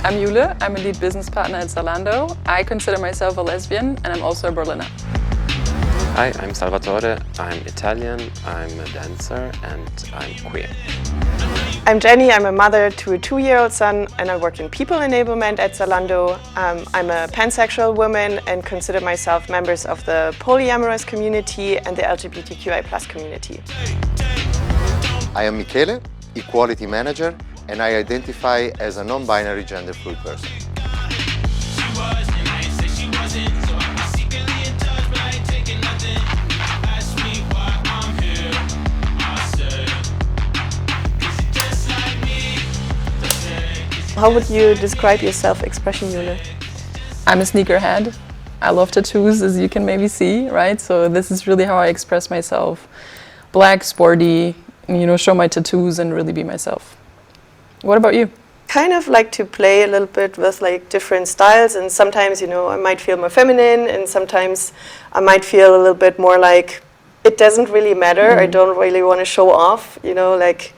I'm Jule, I'm a lead business partner at Zalando. I consider myself a lesbian and I'm also a Berliner. Hi, I'm Salvatore, I'm Italian, I'm a dancer and I'm queer. I'm Jenny, I'm a mother to a 2-year-old son and I work in people enablement at Zalando. I'm a pansexual woman and consider myself members of the polyamorous community and the LGBTQI+ community. I am Michele, Equality Manager, and I identify as a non-binary gender-fluid person. How would you describe your self-expression, Jule? I'm a sneakerhead. I love tattoos, as you can maybe see, right? So this is really how I express myself. Black, sporty, show my tattoos and really be myself. What about you? Kind of like to play a little bit with like different styles, and sometimes I might feel more feminine and sometimes I might feel a little bit more like it doesn't really matter. I don't really want to show off, like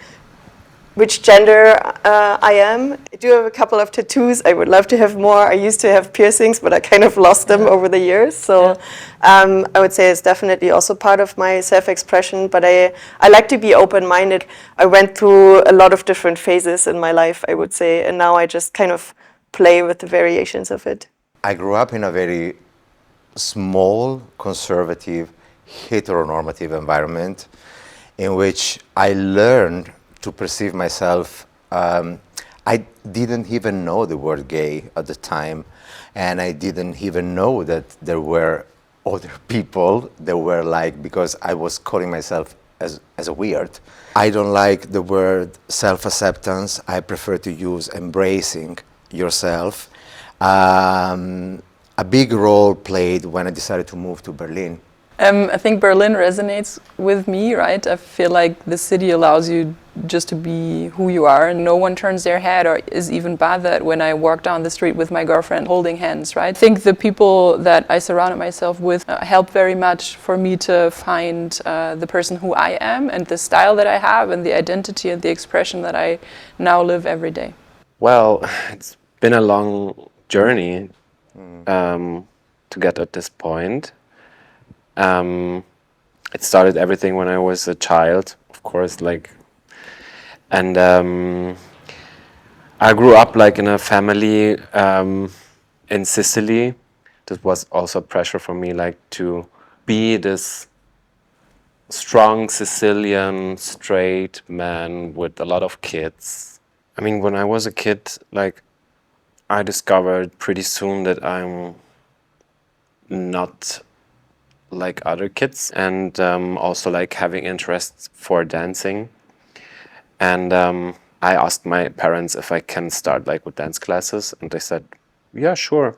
which gender I am. I do have a couple of tattoos. I would love to have more. I used to have piercings, but I kind of lost them over the years. So I would say it's definitely also part of my self-expression, but I like to be open-minded. I went through a lot of different phases in my life, I would say, and now I just kind of play with the variations of it. I grew up in a very small, conservative, heteronormative environment in which I learned to perceive myself. I didn't even know the word gay at the time, and I didn't even know that there were other people that were like, because I was calling myself as a weird. I don't like the word self-acceptance. I prefer to use embracing yourself. A big role played when I decided to move to Berlin. I think Berlin resonates with me, right? I feel like the city allows you just to be who you are and no one turns their head or is even bothered when I walk down the street with my girlfriend holding hands, right? I think the people that I surrounded myself with help very much for me to find the person who I am and the style that I have and the identity and the expression that I now live every day. Well, it's been a long journey to get at this point. It started everything when I was a child, of course, and I grew up in a family in Sicily. This was also pressure for me, to be this strong Sicilian straight man with a lot of kids. I mean, when I was a kid, I discovered pretty soon that I'm not like other kids, and also having interests for dancing. And I asked my parents if I can start with dance classes, and they said, yeah, sure,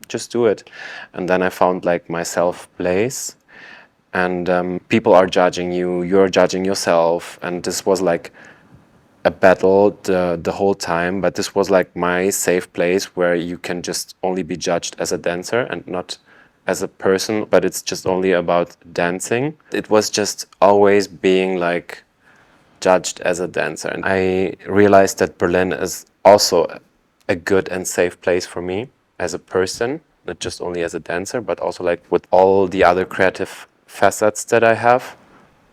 just do it. And then I found my self place, and people are judging you, you're judging yourself, and this was a battle the whole time, but this was my safe place where you can just only be judged as a dancer and not as a person, but it's just only about dancing. It was just always being judged as a dancer. And I realized that Berlin is also a good and safe place for me as a person, not just only as a dancer, but also with all the other creative facets that I have.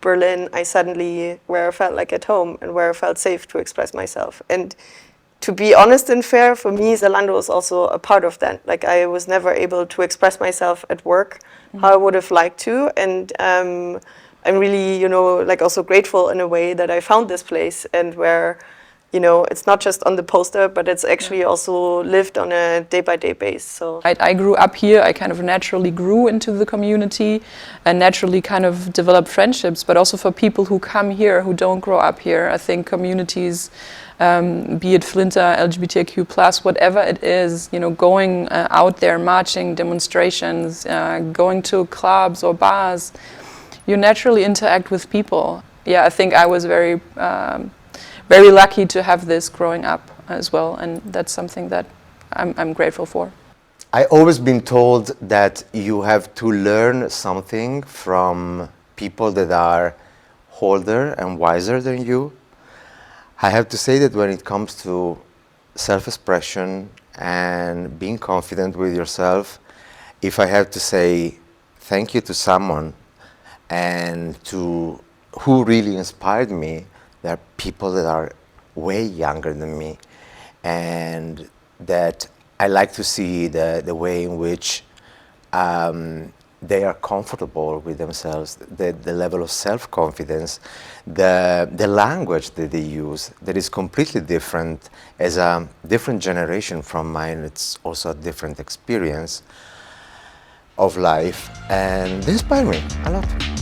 Berlin, I suddenly, where I felt at home and where I felt safe to express myself. And to be honest and fair, for me, Zalando was also a part of that. I was never able to express myself at work how I would have liked to. And I'm really, also grateful in a way that I found this place and where, it's not just on the poster, but it's actually also lived on a day-by-day basis. So I grew up here. I kind of naturally grew into the community and naturally kind of developed friendships. But also for people who come here, who don't grow up here, I think communities, be it Flinter, LGBTQ+, whatever it is, going out there, marching, demonstrations, going to clubs or bars, you naturally interact with people. Yeah, I think I was very lucky to have this growing up as well, and that's something that I'm grateful for. I always been told that you have to learn something from people that are older and wiser than you. I have to say that when it comes to self-expression and being confident with yourself. If I have to say thank you to someone and to who really inspired me, there are people that are way younger than me, and that I like to see the way in which they are comfortable with themselves, the level of self-confidence, the language that they use that is completely different as a different generation from mine. It's also a different experience of life, and they inspire me a lot.